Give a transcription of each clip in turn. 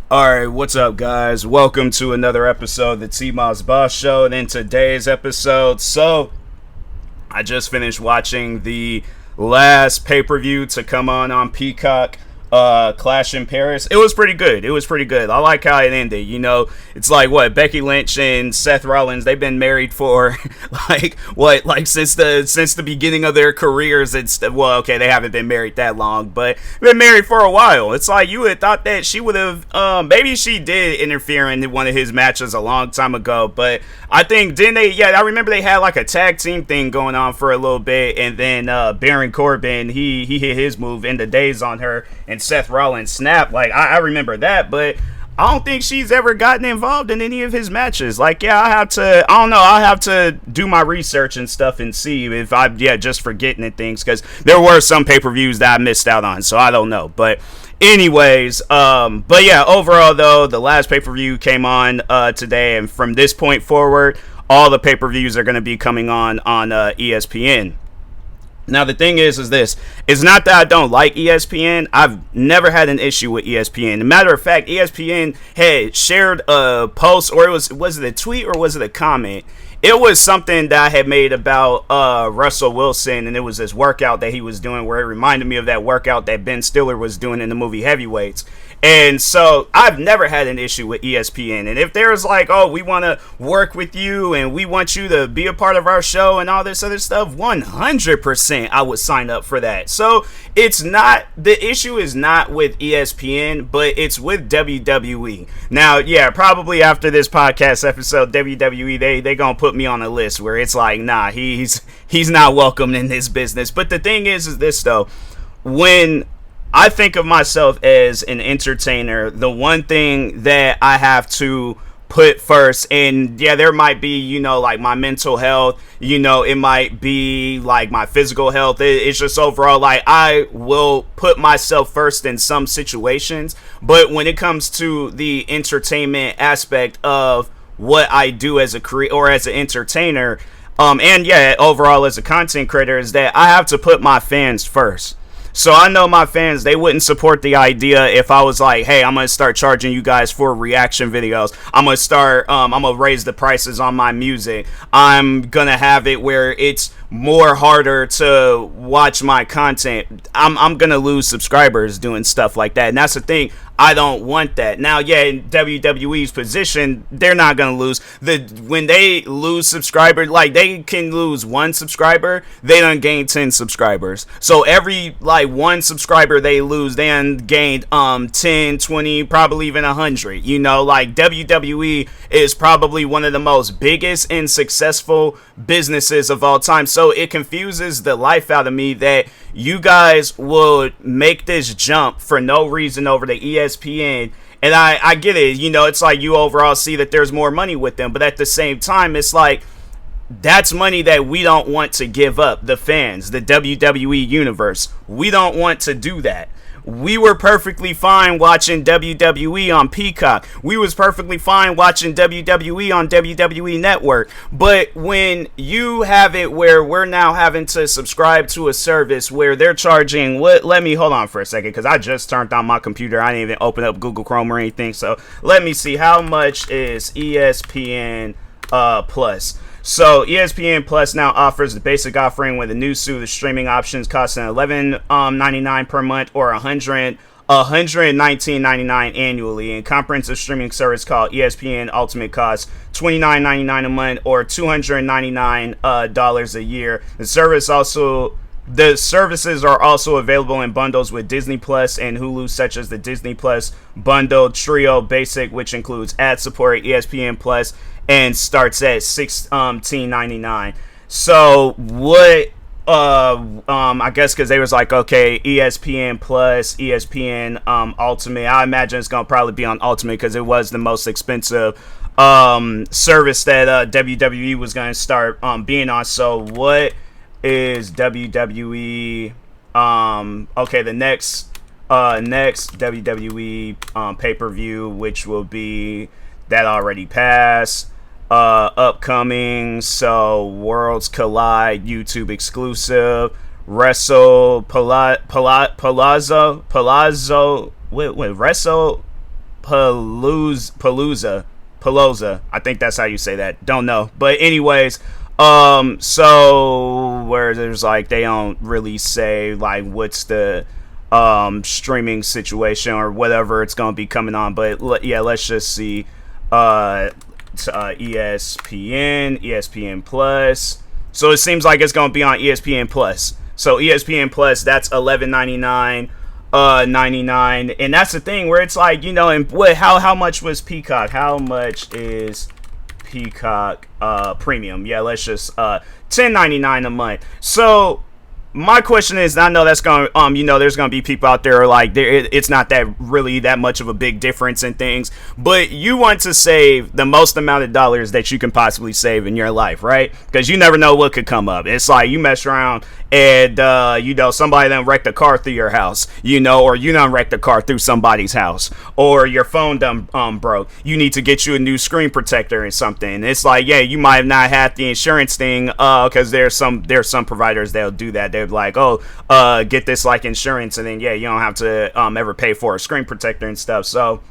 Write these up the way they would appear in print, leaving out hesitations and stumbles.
Alright, what's up, guys? Welcome to another episode of the TMossBoss Show. And in today's episode, I just finished watching the last pay-per-view to come on Peacock, Clash in Paris. It was pretty good. I like how it ended. You know, it's like Becky Lynch and Seth Rollins, they've been married for since the beginning of their careers. They haven't been married that long, but been married for a while. It's like you would thought that she would have maybe she did interfere in one of his matches a long time ago, but I think I remember they had like a tag team thing going on for a little bit, and then Baron Corbin, he hit his move in the days on her, and Seth Rollins snapped. I remember that, but I don't think she's ever gotten involved in any of his matches. I'll have to do my research and stuff and see if I'm just forgetting and things, because there were some pay-per-views that I missed out on, so I don't know. But anyways, overall though, the last pay-per-view came on today, and from this point forward, all the pay-per-views are going to be coming on ESPN. Now, the thing is this. It's not that I don't like ESPN. I've never had an issue with ESPN. As a matter of fact, ESPN had shared a post, or was it a tweet or was it a comment? It was something that I had made about Russell Wilson, and it was this workout that he was doing where it reminded me of that workout that Ben Stiller was doing in the movie Heavyweights. And so I've never had an issue with ESPN. And if there's we want to work with you and we want you to be a part of our show and all this other stuff, 100% I would sign up for that. So the issue is not with ESPN, but it's with WWE. Now, probably after this podcast episode, WWE, they gonna put me on a list where it's like, nah, he's not welcome in this business. But the thing is this though, when I think of myself as an entertainer, the one thing that I have to put first, and there might be, my mental health, it might be my physical health. It's just overall, I will put myself first in some situations. But when it comes to the entertainment aspect of what I do as a career or as an entertainer, overall as a content creator, is that I have to put my fans first. So I know my fans, they wouldn't support the idea if I was like, hey, I'm going to start charging you guys for reaction videos. I'm going to raise the prices on my music. I'm going to have it where it's more harder to watch my content. I'm going to lose subscribers doing stuff like that. And that's the thing. I don't want that. Now, in WWE's position, they're not going to lose. When they lose subscribers, they can lose one subscriber, they done gain 10 subscribers. So every, one subscriber they lose, they done gained 10, 20, probably even 100. WWE is probably one of the most biggest and successful businesses of all time. So it confuses the life out of me that you guys would make this jump for no reason over to ESPN. And I get it. It's like you overall see that there's more money with them. But at the same time, it's like that's money that we don't want to give up. The fans, the WWE universe. We don't want to do that. We were perfectly fine watching WWE on Peacock. We was perfectly fine watching WWE on WWE Network. But when you have it where we're now having to subscribe to a service where they're charging let me hold on for a second, because I just turned on my computer. I didn't even open up Google Chrome or anything. So let me see, how much is ESPN Plus? So ESPN Plus now offers the basic offering with a new suite of streaming options costing $11.99 per month or $119.99 annually. And comprehensive streaming service called ESPN Ultimate costs $29.99 a month or $299 a year. The services are also available in bundles with Disney Plus and Hulu, such as the Disney Plus Bundle Trio Basic, which includes ad support, ESPN Plus, and starts at $16.99. So what? I guess because they was like, okay, ESPN Plus, ESPN Ultimate. I imagine it's gonna probably be on Ultimate because it was the most expensive service that WWE was gonna start being on. So what is WWE? Okay, the next WWE pay-per-view, which will be that already passed. Upcoming, so Worlds Collide YouTube exclusive, Wrestle Palazzo, Palooza. I think that's how you say that. Don't know. But anyways, so where there's like they don't really say like what's the streaming situation or whatever it's gonna be coming on. But yeah, let's just see. ESPN Plus. So it seems like it's gonna be on ESPN Plus. So ESPN Plus, that's $11.99. 99, and that's the thing where it's like, you know, and what how much was Peacock? How much is Peacock premium? Yeah, let's just $10.99 a month. So my question is, I know that's going to, you know, there's going to be people out there like, it's not that really that much of a big difference in things, but you want to save the most amount of dollars that you can possibly save in your life, right? Because you never know what could come up. It's like you mess around and, you know, somebody done wrecked a car through your house, you know, or you done wrecked a car through somebody's house, or your phone done broke. You need to get you a new screen protector or something. It's like, yeah, you might have not had the insurance thing, because there's some providers that'll do that. They're like, oh, get this like insurance, and then yeah, you don't have to ever pay for a screen protector and stuff. So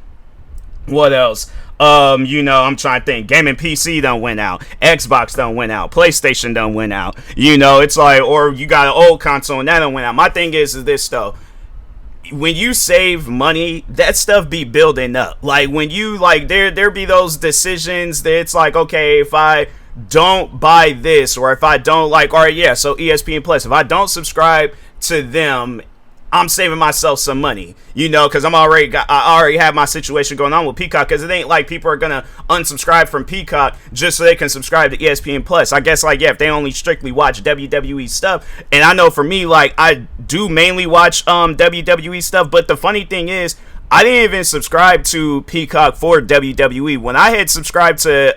what else? You know, I'm trying to think. Gaming PC done went out. Xbox done went out. PlayStation done went out. You know, it's like, or you got an old console and that done went out. My thing is this though. When you save money, that stuff be building up. Like when you like there be those decisions that it's like, okay, if I don't buy this, or if I don't like, all right, yeah, so ESPN Plus, if I don't subscribe to them, I'm saving myself some money, you know, because I already have my situation going on with Peacock, because it ain't like people are gonna unsubscribe from Peacock just so they can subscribe to ESPN Plus. I guess like, yeah, if they only strictly watch WWE stuff, and I know for me, like I do mainly watch WWE stuff, but the funny thing is, I didn't even subscribe to Peacock for WWE. When I had subscribed to,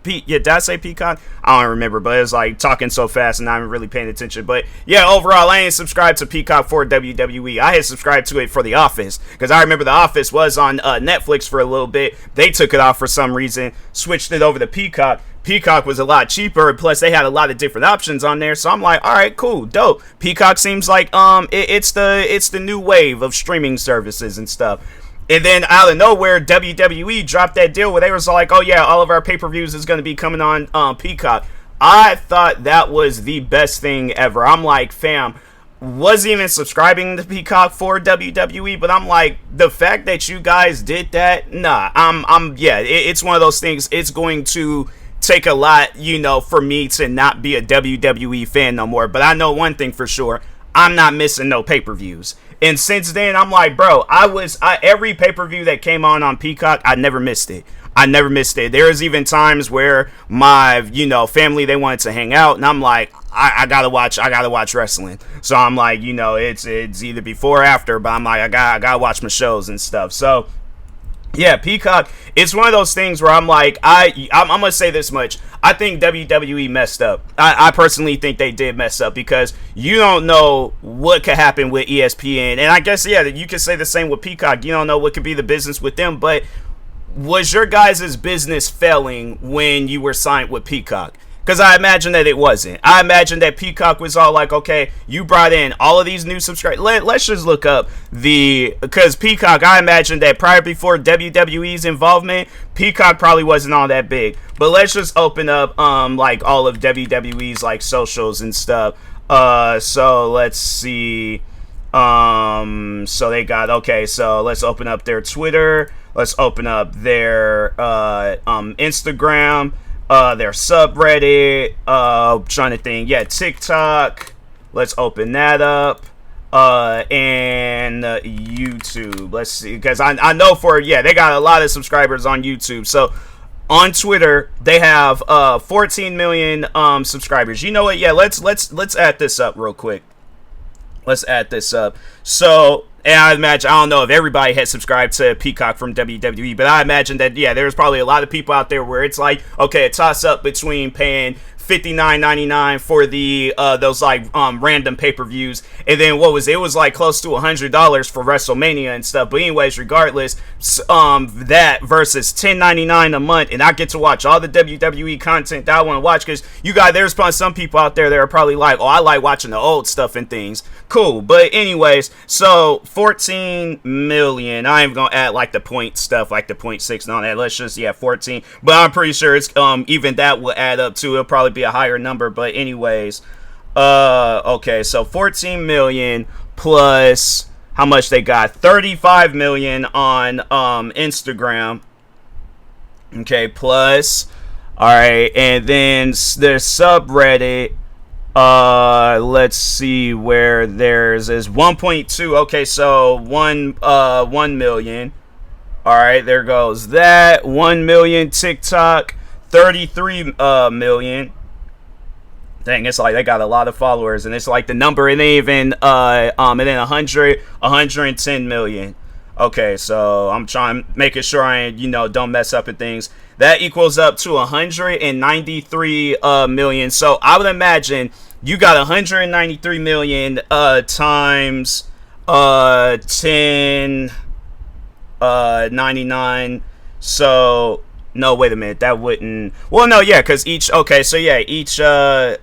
did I say Peacock? I don't remember, but it was like talking so fast and not even really paying attention. But yeah, overall, I ain't subscribed to Peacock for WWE. I had subscribed to it for The Office, because I remember The Office was on Netflix for a little bit. They took it off for some reason, switched it over to Peacock. Peacock was a lot cheaper, plus they had a lot of different options on there. So I'm like, all right, cool, dope. Peacock seems like it's the new wave of streaming services and stuff. And then out of nowhere, WWE dropped that deal where they was like, oh yeah, all of our pay-per-views is going to be coming on Peacock. I thought that was the best thing ever. I'm like, fam, wasn't even subscribing to Peacock for WWE, but I'm like, the fact that you guys did that, nah, it's one of those things. It's going to take a lot, you know, for me to not be a WWE fan no more. But I know one thing for sure, I'm not missing no pay-per-views. And since then, I'm like, bro, every pay-per-view that came on Peacock, I never missed it. There was even times where my, you know, family, they wanted to hang out, and I'm like, I gotta watch wrestling. So I'm like, you know, it's either before or after, but I'm like, I gotta watch my shows and stuff. So yeah, Peacock, it's one of those things where I'm like, I'm gonna say this much. I think WWE messed up. I personally think they did mess up, because you don't know what could happen with ESPN. And I guess, yeah, you could say the same with Peacock. You don't know what could be the business with them. But was your guys' business failing when you were signed with Peacock? Because I imagine that it wasn't. I imagine that Peacock was all like, okay, you brought in all of these new subscribers. Let's just look up because Peacock, I imagine that before WWE's involvement, Peacock probably wasn't all that big. But let's just open up like all of WWE's like socials and stuff. So let's see. So they got, okay, so let's open up their Twitter. Let's open up their Instagram. Their subreddit, trying to think, yeah, TikTok, let's open that up, and YouTube, let's see, because I know they got a lot of subscribers on YouTube. So on Twitter, they have 14 million subscribers. You know what, yeah, let's add this up real quick. Let's add this up. So, and I imagine, I don't know if everybody had subscribed to Peacock from WWE, but I imagine that, yeah, there's probably a lot of people out there where it's like, okay, a toss up between paying $59.99 for the those like random pay-per-views, and then it was like close to $100 for WrestleMania and stuff. But anyways, regardless, that versus $10.99 a month, and I get to watch all the WWE content that I want to watch, because there's probably some people out there that are probably like, oh, I like watching the old stuff and things. Cool. But anyways, so 14 million. I ain't gonna add like the point stuff, like the 0.6 and all that. Let's just 14. But I'm pretty sure it's even that will add up to, it'll probably be a higher number. But anyways, okay, so 14 million plus how much they got? 35 million on Instagram. Okay, plus, all right, and then their subreddit. Let's see where theirs is 1.2. Okay, so 1 million. All right, there goes that. 1 million TikTok, 33 million. Dang, it's like they got a lot of followers, and it's like the number, and they even and then 110 million. Okay, so I'm making sure I don't mess up at things. That equals up to 193 million. So I would imagine you got 193 million times 10.99. So no, wait a minute, that wouldn't. Well, no, yeah, because each. Okay, so yeah, each. So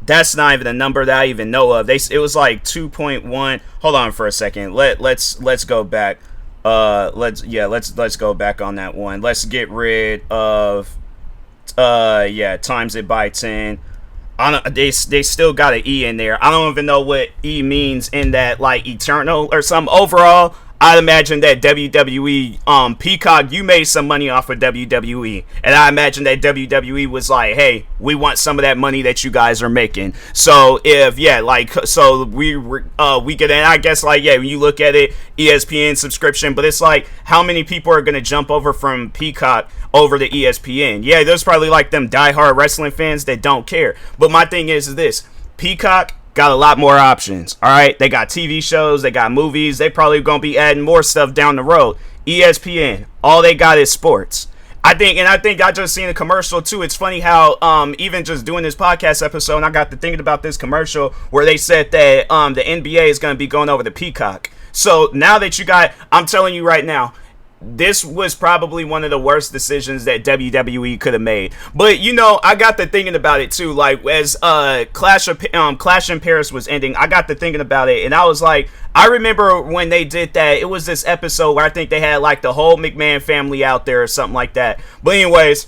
that's not even a number that I even know of. It was like 2.1. Hold on for a second. Let's go back. Let's go back on that one. Let's get rid of times it by 10. They still got an E in there. I don't even know what E means in that, like eternal or something. Overall, I'd imagine that WWE Peacock, you made some money off of WWE, and I imagine that WWE was like, hey, we want some of that money that you guys are making. So we get, and I guess when you look at it, ESPN subscription, but it's like, how many people are gonna jump over from Peacock over to ESPN? Yeah, there's probably like them diehard wrestling fans that don't care. But my thing is this: Peacock got a lot more options. All right, they got TV shows, they got movies, they probably gonna be adding more stuff down the road. ESPN, all they got is sports. I think I just seen a commercial too. It's funny how even just doing this podcast episode, and I got to thinking about this commercial where they said that the NBA is gonna be going over to Peacock. So now that I'm telling you right now, this was probably one of the worst decisions that WWE could have made. But I got to thinking about it too. Like as Clash in Paris was ending, I got to thinking about it, and I was like, I remember when they did that. It was this episode where I think they had like the whole McMahon family out there or something like that. But anyways,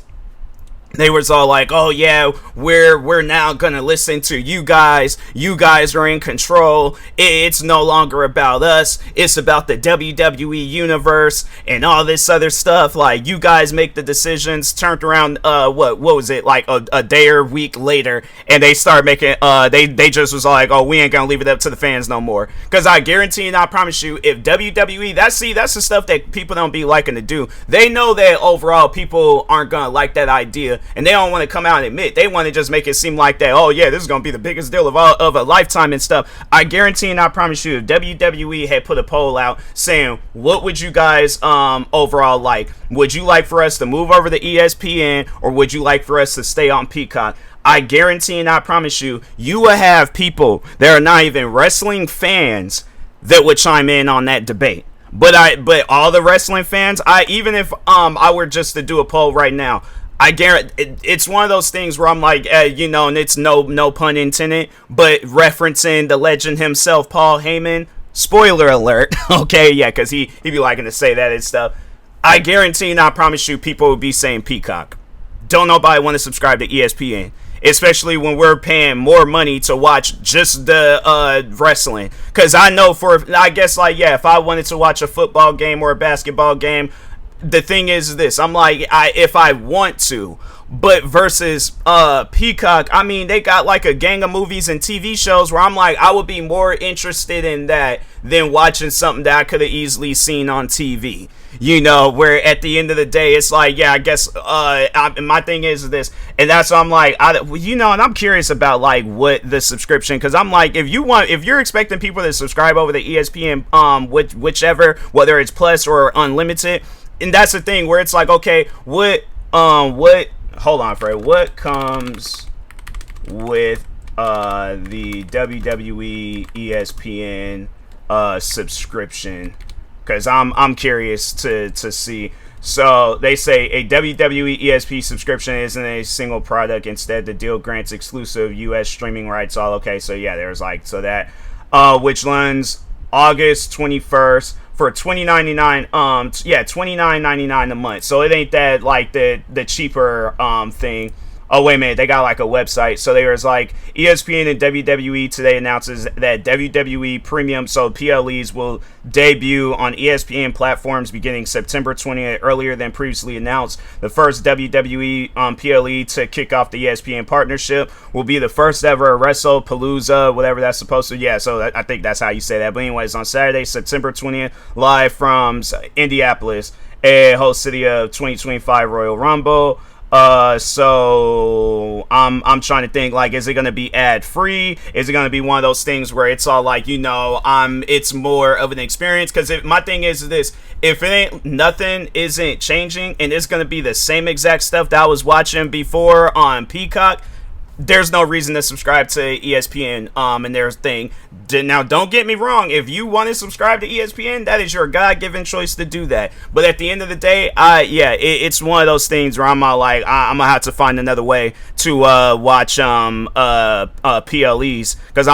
they was all like, oh yeah, we're now gonna listen to you guys. You guys are in control. It's no longer about us. It's about the WWE universe and all this other stuff. Like, you guys make the decisions. Turned around, what was it, like a day or a week later, and they start making, they just was like, oh, we ain't gonna leave it up to the fans no more. Because I guarantee and I promise you, if WWE, that's the stuff that people don't be liking to do. They know that overall people aren't gonna like that idea. And they don't want to come out and admit. They want to just make it seem like that, oh yeah, this is going to be the biggest deal of a lifetime and stuff. I guarantee and I promise you, if WWE had put a poll out saying, what would you guys overall like? Would you like for us to move over to ESPN, or would you like for us to stay on Peacock? I guarantee and I promise you, you will have people that are not even wrestling fans that would chime in on that debate. But all the wrestling fans, even if I were just to do a poll right now, I guarantee it's one of those things where I'm like, and it's no pun intended, but referencing the legend himself, Paul Heyman. Spoiler alert, okay, yeah, because he be liking to say that and stuff. I guarantee and I promise you, people would be saying Peacock. Don't nobody want to subscribe to ESPN, especially when we're paying more money to watch just the wrestling. Because I know if I wanted to watch a football game or a basketball game, the thing is this, I'm like, if I want to, but versus Peacock, I mean, they got like a gang of movies and TV shows where I'm like, I would be more interested in that than watching something that I could have easily seen on TV. Where at the end of the day, it's like, yeah, I guess my thing is this, and that's why I'm like, and I'm curious about like what the subscription, because I'm like, if you're expecting people to subscribe over the ESPN, whichever, whether it's Plus or Unlimited. And that's the thing where it's like, okay, what hold on, Fred. What comes with the WWE ESPN subscription? Because I'm curious to see. So they say a WWE ESP subscription isn't a single product. Instead, the deal grants exclusive U.S. streaming rights. All okay. So yeah, there's like so that which runs August 21st for $29.99. $29.99 a month. So it ain't that like the cheaper thing. Oh, wait a minute. They got like a website. So there's like ESPN and WWE today announces that WWE Premium, so PLEs, will debut on ESPN platforms beginning September 20th, earlier than previously announced. The first WWE PLE to kick off the ESPN partnership will be the first ever WrestlePalooza, whatever that's supposed to. Yeah, so I think that's how you say that. But anyways, on Saturday, September 20th, live from Indianapolis, a host city of 2025 Royal Rumble. So I'm trying to think, like, is it gonna be ad free? Is it gonna be one of those things where it's all like, it's more of an experience? Because my thing is this: if it ain't, nothing isn't changing, and it's gonna be the same exact stuff that I was watching before on Peacock, there's no reason to subscribe to ESPN and their thing. Now, don't get me wrong. If you want to subscribe to ESPN, that is your God-given choice to do that. But at the end of the day, it's one of those things where I'm like, I'm gonna have to find another way to watch PLEs, because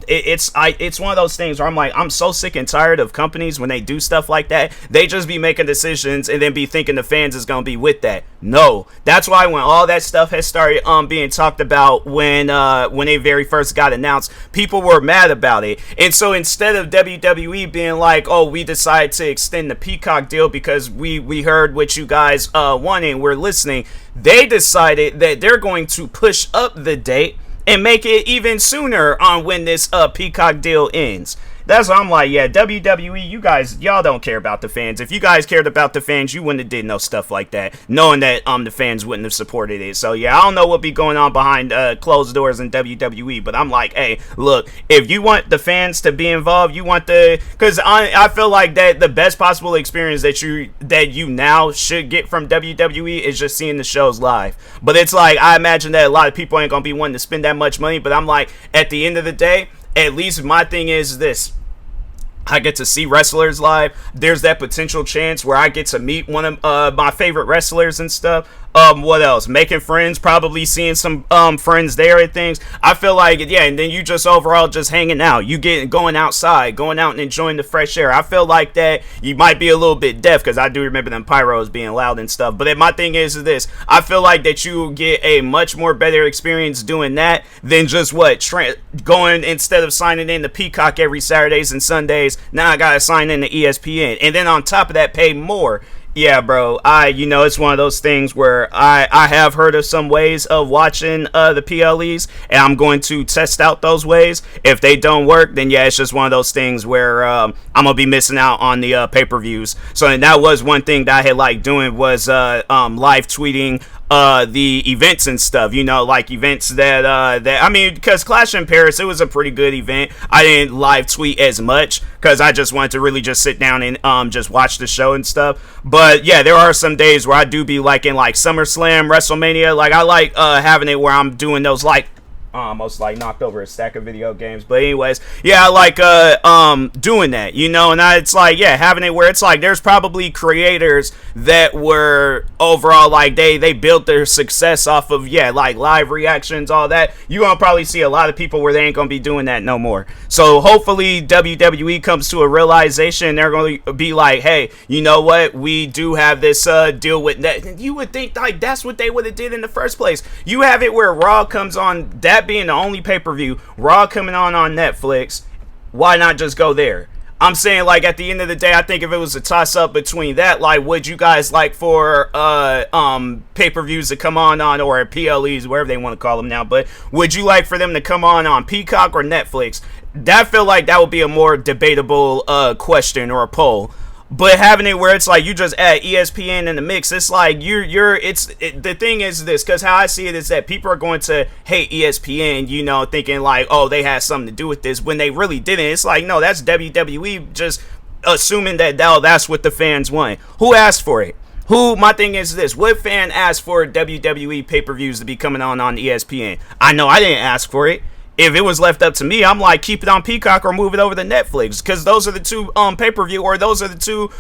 it's one of those things where I'm like, I'm so sick and tired of companies when they do stuff like that. They just be making decisions and then be thinking the fans is gonna be with that. No, that's why when all that stuff has started being talked about when they very first got announced, people were mad about it. And so instead of WWE being like, oh, we decided to extend the Peacock deal because we heard what you guys wanted, we're listening, they decided that they're going to push up the date and make it even sooner on when this Peacock deal ends. That's why I'm like, yeah, WWE, y'all don't care about the fans. If you guys cared about the fans, you wouldn't have did no stuff like that, knowing that the fans wouldn't have supported it. So yeah, I don't know what be going on behind closed doors in WWE, but I'm like, hey, look, if you want the fans to be involved, because I feel like that the best possible experience that you now should get from WWE is just seeing the shows live. But it's like, I imagine that a lot of people ain't gonna be wanting to spend that much money, but I'm like, at the end of the day, at least my thing is this: I get to see wrestlers live. There's that potential chance where I get to meet one of my favorite wrestlers and stuff. What else? Making friends, probably seeing some friends there and things. I feel like, yeah, and then you just overall just hanging out. You going outside, going out and enjoying the fresh air. I feel like that you might be a little bit deaf, because I do remember them pyros being loud and stuff. But my thing is this: I feel like that you get a much more better experience doing that than just going, instead of signing in to Peacock every Saturdays and Sundays, now I gotta sign in to ESPN, and then on top of that pay more. Yeah, bro, it's one of those things where I have heard of some ways of watching the PLEs, and I'm going to test out those ways. If they don't work, then yeah, it's just one of those things where I'm gonna be missing out on the pay-per-views. So, and that was one thing that I had liked doing, was live tweeting the events and stuff, like events because Clash in Paris, it was a pretty good event. I didn't live tweet as much because I just wanted to really just sit down and just watch the show and stuff. But yeah, there are some days where I do be liking like SummerSlam, WrestleMania. Like, I like having it where I'm doing those, like, almost like knocked over a stack of video games. But anyways, yeah, I like doing that, and it's like, yeah, having it where it's like there's probably creators that were overall like they built their success off of, yeah, like live reactions, all that. You're gonna probably see a lot of people where they ain't gonna be doing that no more. So hopefully WWE comes to a realization, and they're gonna be like, hey, you know what, we do have this deal with that. You would think like that's what they would have did in the first place. You have it where Raw comes on, that being the only pay-per-view, Raw coming on Netflix, why not just go there? I'm saying, like, at the end of the day, I think if it was a toss-up between that, like, would you guys like for pay-per-views to come on or PLEs, whatever they want to call them now, but would you like for them to come on Peacock or Netflix? I feel like that would be a more debatable question or a poll. But having it where it's like you just add ESPN in the mix, it's like the thing is this, because how I see it is that people are going to hate ESPN, thinking like, oh, they had something to do with this, when they really didn't. It's like, no, that's WWE just assuming that that's what the fans want. Who asked for it? My thing is this: what fan asked for WWE pay-per-views to be coming on ESPN? I know I didn't ask for it. If it was left up to me, I'm like, keep it on Peacock or move it over to Netflix, because those are the two pay-per-view, or those are the two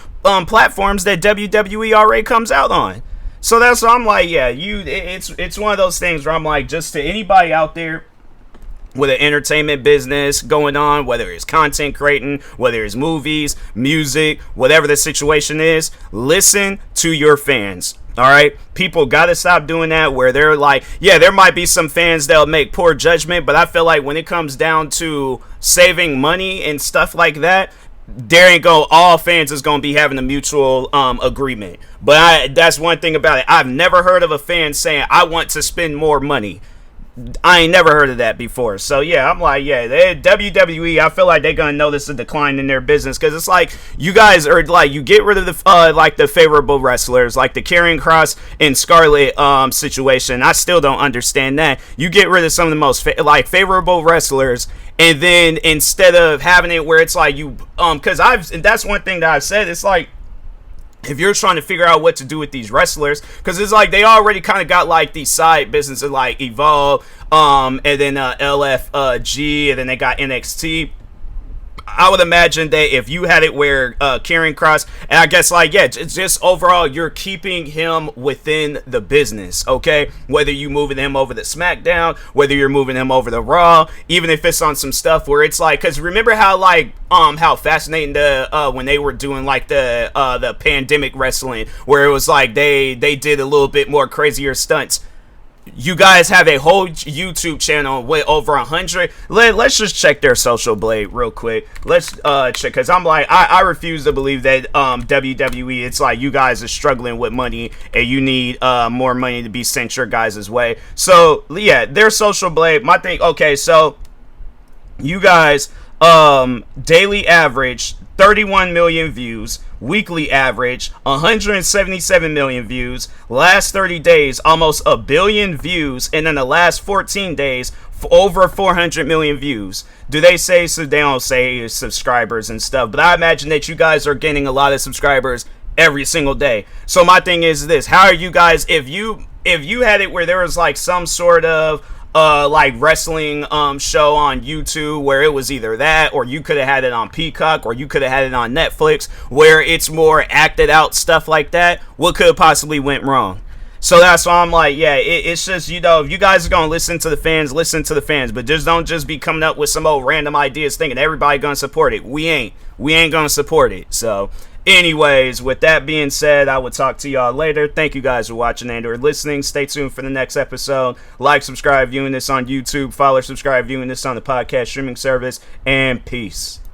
platforms that WWE already comes out on. So that's why I'm like, yeah, it's one of those things where I'm like, just to anybody out there with an entertainment business going on, whether it's content creating, whether it's movies, music, whatever the situation is, listen to your fans. All right, people gotta stop doing that where they're like, yeah, there might be some fans that'll make poor judgment, but I feel like when it comes down to saving money and stuff like that, there ain't all fans is gonna be having a mutual agreement. But that's one thing about it. I've never heard of a fan saying, I want to spend more money. I ain't never heard of that before. So yeah, I'm like, yeah, WWE, I feel like they're gonna notice a decline in their business, because it's like, you guys are like, you get rid of the like the favorable wrestlers, like the Karrion Kross and Scarlett situation. I still don't understand that. You get rid of some of the most favorable wrestlers, and then instead of having it where it's like you because and that's one thing that I've said, it's like, if you're trying to figure out what to do with these wrestlers, because it's like they already kind of got like these side businesses like Evolve, and then LFG, and then they got NXT. I would imagine that if you had it where Karrion Kross, and I guess like, yeah, just overall, you're keeping him within the business, okay? Whether you moving him over to SmackDown, whether you're moving him over to Raw, even if it's on some stuff where it's like, because remember how like how fascinating when they were doing like the pandemic wrestling, where it was like they did a little bit more crazier stunts. You guys have a whole YouTube channel with over 100. Let's just check their social blade real quick. Let's check, because I'm like, I refuse to believe that WWE, it's like you guys are struggling with money and you need more money to be sent your guys' way. So yeah, their social blade, my thing, okay, so you guys daily average 31 million views, weekly average 177 million views, last 30 days almost a billion views, and then the last 14 days over 400 million views. Do they say, so they don't say subscribers and stuff, but I imagine that you guys are getting a lot of subscribers every single day. So my thing is this: how are you guys, if you had it where there was like some sort of like wrestling show on YouTube where it was either that, or you could have had it on Peacock, or you could have had it on Netflix where it's more acted out stuff like that, what could have possibly went wrong? So that's why I'm like, yeah, it's just, you know, if you guys are gonna listen to the fans, but just don't just be coming up with some old random ideas thinking everybody gonna support it. We ain't gonna support it. So anyways, with that being said, I will talk to y'all later. Thank you guys for watching and or listening. Stay tuned for the next episode. Like, subscribe, viewing this on YouTube. Follow, subscribe, viewing this on the podcast streaming service. And peace.